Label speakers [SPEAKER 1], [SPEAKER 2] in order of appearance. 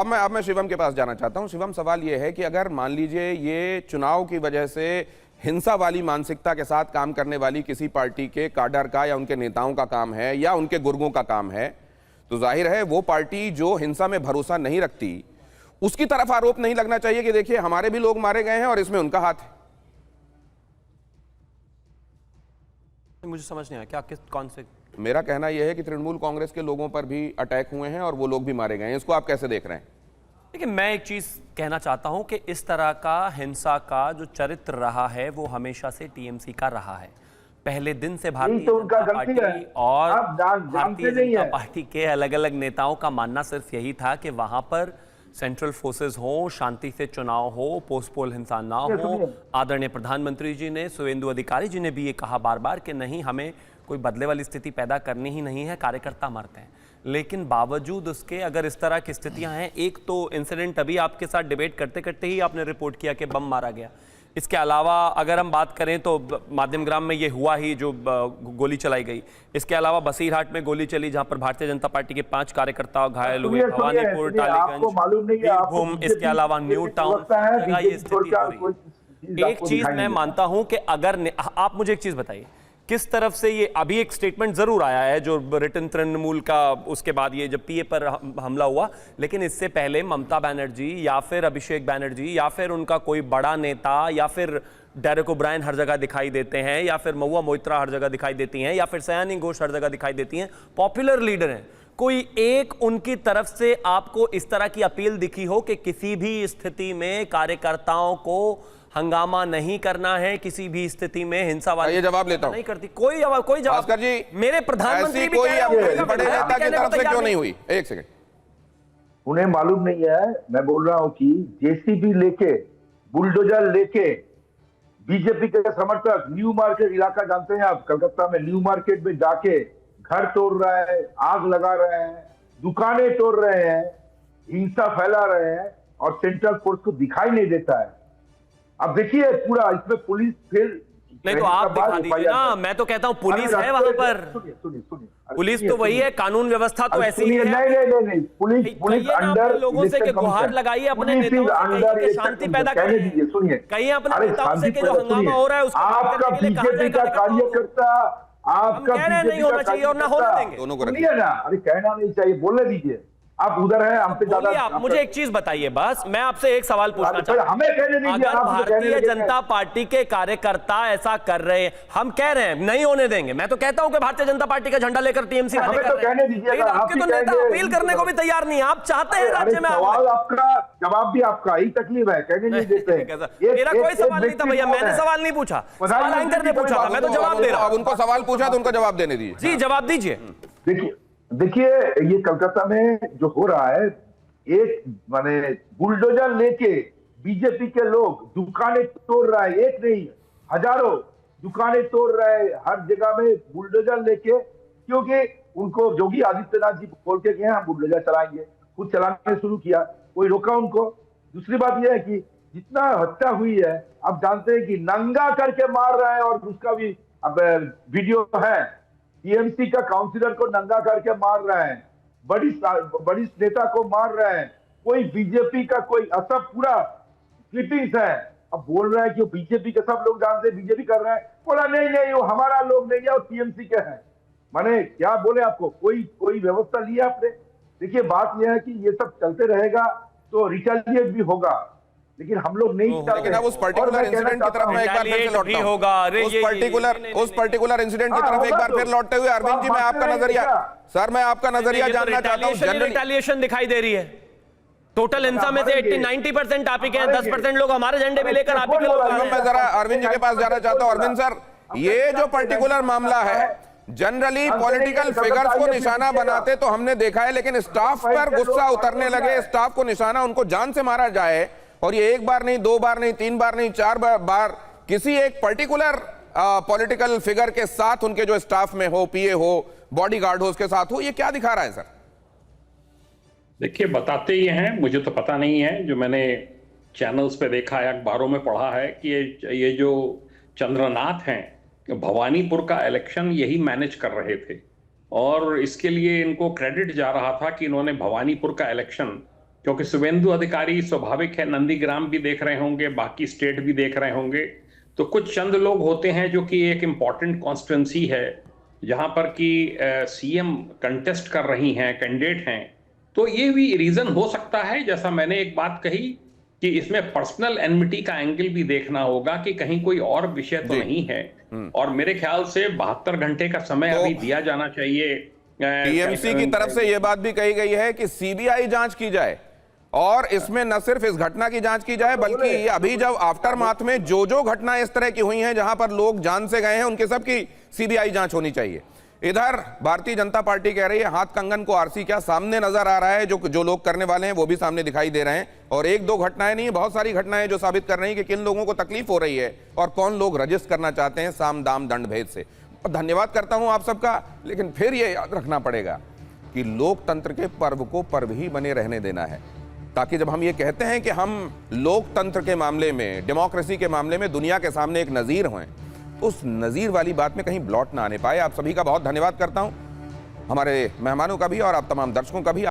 [SPEAKER 1] अब मैं शिवम के पास जाना चाहता हूं। शिवम, सवाल यह है कि अगर मान लीजिए ये चुनाव की वजह से हिंसा वाली मानसिकता के साथ काम करने वाली किसी पार्टी के काडर का या उनके नेताओं का काम है या उनके गुर्गों का काम है, तो जाहिर है वो पार्टी जो हिंसा में भरोसा नहीं रखती उसकी तरफ आरोप नहीं लगना चाहिए कि देखिए हमारे भी लोग मारे गए हैं और इसमें उनका हाथ है।
[SPEAKER 2] मुझे समझ नहीं आया क्या, किस, कौन से?
[SPEAKER 1] मेरा कहना यह है कि तृणमूल कांग्रेस के लोगों पर भी अटैक हुए हैं और वो लोग भी मारे गए हैं। इसको आप कैसे देख रहे हैं?
[SPEAKER 2] देखिए, मैं एक चीज कहना चाहता हूं कि इस तरह का हिंसा का जो चरित्र रहा है वो हमेशा से टीएमसी का रहा है। पहले दिन से भारतीय जनता पार्टी और भारतीय जनता पार्टी के अलग अलग नेताओं का मानना सिर्फ यही था कि वहां पर सेंट्रल फोर्सेस हो, शांति से चुनाव हो, पोस्टपोल हिंसा ना हो। आदरणीय प्रधानमंत्री जी ने, सुवेंदु अधिकारी जी ने भी ये कहा बार बार कि नहीं, हमें कोई बदले वाली स्थिति पैदा करनी ही नहीं है, कार्यकर्ता मरते हैं। लेकिन बावजूद उसके अगर इस तरह की स्थितियां हैं, एक तो इंसिडेंट अभी आपके साथ डिबेट करते करते ही आपने रिपोर्ट किया कि बम मारा गया। इसके अलावा अगर हम बात करें तो माध्यम ग्राम में ये हुआ ही जो गोली चलाई गई। इसके अलावा बसीरहाट में गोली चली जहां पर भारतीय जनता पार्टी के 5 कार्यकर्ता घायल हुए। भवानीपुर, टालीगंज, बीरभूम, इसके अलावा न्यू टाउन, ये स्थिति हो रही। एक चीज मैं मानता हूं कि अगर आप मुझे एक चीज बताइए, किस तरफ से ये अभी एक स्टेटमेंट जरूर आया है जो रिटर्न तृणमूल का, उसके बाद ये जब पीए पर हमला हुआ, लेकिन इससे पहले ममता बनर्जी या फिर अभिषेक बनर्जी या फिर उनका कोई बड़ा नेता या फिर डेरेक ओब्रायन हर जगह दिखाई देते हैं या फिर महुआ मोइत्रा हर जगह दिखाई देती हैं या फिर सयानी घोष हर जगह दिखाई देती हैं, पॉपुलर लीडर हैं। कोई एक उनकी तरफ से आपको इस तरह की अपील दिखी हो कि किसी भी स्थिति में कार्यकर्ताओं को हंगामा नहीं करना है, किसी भी स्थिति में हिंसा वाली?
[SPEAKER 1] ये जवाब लेता हूं।
[SPEAKER 2] नहीं करती कोई जवाब
[SPEAKER 1] जी,
[SPEAKER 2] मेरे प्रधानमंत्री भी
[SPEAKER 1] कोई बड़े नेता की तरफ से क्यों नहीं हुई? एक सेकंड,
[SPEAKER 3] उन्हें मालूम नहीं है। मैं बोल रहा हूं कि जेसीबी लेके, बुलडोजर लेके बीजेपी के समर्थक न्यू मार्केट इलाका जानते हैं आप, कलकत्ता में न्यू मार्केट में जाके घर तोड़ रहा है, आग लगा रहे हैं, दुकानें तोड़ रहे हैं, हिंसा फैला रहे हैं और सेंट्रल फोर्स को दिखाई नहीं देता है। अब देखिए पूरा इसमें पुलिस फिर
[SPEAKER 2] नहीं तो आप दिखा दीजिए ना। मैं तो कहता हूँ पुलिस है वहां पर।
[SPEAKER 3] सुनिए,
[SPEAKER 2] पुलिस तो वही है, कानून व्यवस्था तो ऐसी ही है।
[SPEAKER 3] नहीं, पुलिस अंडर
[SPEAKER 2] लोगों से गुहार लगाइए अपने नेताओं से, शांति पैदा करिए।
[SPEAKER 3] सुनिए,
[SPEAKER 2] कहीं अपने नेताओं से जो हंगामा हो रहा है उसको
[SPEAKER 3] आपका बीजेपी का कार्यकर्ता, आपका
[SPEAKER 2] नहीं होना चाहिए और ना होने देंगे।
[SPEAKER 1] दोनों को
[SPEAKER 3] सुनिए ना, अरे कहना नहीं चाहिए, बोलने दीजिए। आप उधर हैं, हमसे ज्यादा।
[SPEAKER 2] आप मुझे एक चीज बताइए बस, मैं आपसे एक सवाल पूछना चाहता हूं।
[SPEAKER 3] हमें कहने दीजिए।
[SPEAKER 2] अगर भारतीय जनता पार्टी के कार्यकर्ता ऐसा कर रहे हैं, हम कह रहे हैं नहीं होने देंगे। मैं तो कहता हूं कि भारतीय जनता पार्टी का झंडा लेकर टीएमसी वाले कर रहे हैं, लेकिन आपके तो नेता अपील करने को भी तैयार नहीं। आप चाहते हैं राज्य में
[SPEAKER 3] सवाल आपका, जवाब भी आपका, ही तकलीफ है, कहने नहीं देते।
[SPEAKER 2] मेरा कोई सवाल नहीं था भैया, मैंने सवाल नहीं पूछा, सवाल एंकर ने पूछा था, मैं तो जवाब दे रहा हूं।
[SPEAKER 1] उनको सवाल पूछा तो उनको जवाब देने दीजिए।
[SPEAKER 2] जी जवाब दीजिए।
[SPEAKER 3] देखिए ये कलकत्ता में जो हो रहा है, एक माने बुलडोजर लेके बीजेपी के लोग दुकानें तोड़ रहा है, एक नहीं हजारों दुकानें तोड़ रहे हैं हर जगह में बुलडोजर लेके, क्योंकि उनको योगी आदित्यनाथ जी बोल के गए हम बुलडोजर चलाएंगे, खुद चलाने शुरू किया, कोई रोका उनको। दूसरी बात यह है कि जितना हत्या हुई है, आप जानते हैं कि नंगा करके मार रहा है और उसका भी अब वीडियो है। टीएमसी का काउंसिलर को नंगा करके मार रहा है, बड़ी नेता को मार रहे हैं, कोई बीजेपी का कोई सब पूरा क्लिपिंग्स है। अब बोल रहा है कि बीजेपी के सब लोग जानते हैं, बीजेपी कर रहा है, बोला नहीं वो हमारा लोग नहीं है, वो टीएमसी के हैं। माने क्या बोले आपको, कोई व्यवस्था लिया आपने? देखिए बात यह है कि ये सब चलते रहेगा तो रिटेलिएट भी होगा, लेकिन हम लोग नहीं चाहते।
[SPEAKER 1] लेकिन अब उस पर्टिकुलर इंसिडेंट की तरफ मैं एक बार फिर से लौटता हूं। उस पर्टिकुलर इंसिडेंट की तरफ एक बार फिर लौटते हुए अरविंद जी, मैं आपका नजरिया, सर मैं आपका नजरिया जानना चाहता हूं।
[SPEAKER 2] जनरल रिटेलिएशन दिखाई दे रही है। टोटल हिंसा में से 80-90% आप ही के हैं, 10% लोग हमारे झंडे भी लेकर आप ही के लोग।
[SPEAKER 1] मैं जरा अरविंद जी के पास जाना चाहता हूं। अरविंद सर, ये जो पर्टिकुलर मामला है, जनरली पॉलिटिकल फिगर्स को निशाना बनाते तो हमने देखा है, लेकिन स्टाफ पर गुस्सा उतरने लगे, स्टाफ को निशाना, उनको जान से मारा जाए, और ये एक बार नहीं, 2 बार नहीं, 3 बार नहीं, 4 बार किसी एक पर्टिकुलर पॉलिटिकल फिगर के साथ, उनके जो स्टाफ में हो, पीए हो, बॉडीगार्ड हो, उसके साथ हो, ये क्या दिखा रहा है सर?
[SPEAKER 4] देखिए बताते ही हैं, मुझे तो पता नहीं है, जो मैंने चैनल्स पे देखा है, अखबारों में पढ़ा है कि ये जो चंद्रनाथ हैं, भवानीपुर का इलेक्शन यही मैनेज कर रहे थे और इसके लिए इनको क्रेडिट जा रहा था कि इन्होंने भवानीपुर का इलेक्शन क्योंकि शुभेंदु अधिकारी स्वाभाविक है, नंदीग्राम भी देख रहे होंगे, बाकी स्टेट भी देख रहे होंगे, तो कुछ चंद लोग होते हैं जो कि एक इंपॉर्टेंट कॉन्स्टिट्यूंसी है जहां पर कि सीएम कंटेस्ट कर रही हैं, कैंडिडेट हैं, तो ये भी रीजन हो सकता है। जैसा मैंने एक बात कही कि इसमें पर्सनल एनमिटी का एंगल भी देखना होगा कि कहीं कोई और विषय तो नहीं है, और मेरे ख्याल से 72 घंटे का समय अभी दिया जाना चाहिए।
[SPEAKER 1] टीएमसी की तरफ से यह बात भी कही गई है कि सीबीआई जांच की जाए, और इसमें न सिर्फ इस घटना की जांच की जाए बल्कि ये अभी जब आफ्टर माथ में जो घटनाएं इस तरह की हुई हैं जहां पर लोग जान से गए हैं उनके सब की सीबीआई जांच होनी चाहिए। इधर भारतीय जनता पार्टी कह रही है हाथ कंगन को आरसी क्या, सामने नजर आ रहा है जो लोग करने वाले हैं वो भी सामने दिखाई दे रहे हैं, और एक दो घटनाएं नहीं, बहुत सारी घटनाएं जो साबित कर रही हैं कि किन लोगों को तकलीफ हो रही है और कौन लोग रजिस्ट करना चाहते हैं साम दाम दंड भेद से। धन्यवाद करता हूं आप सबका, लेकिन फिर यह याद रखना पड़ेगा कि लोकतंत्र के पर्व को पर्व ही बने रहने देना है, ताकि जब हम ये कहते हैं कि हम लोकतंत्र के मामले में, डेमोक्रेसी के मामले में दुनिया के सामने एक नजीर हों, उस नजीर वाली बात में कहीं ब्लॉट ना आने पाए। आप सभी का बहुत धन्यवाद करता हूं, हमारे मेहमानों का भी और आप तमाम दर्शकों का भी।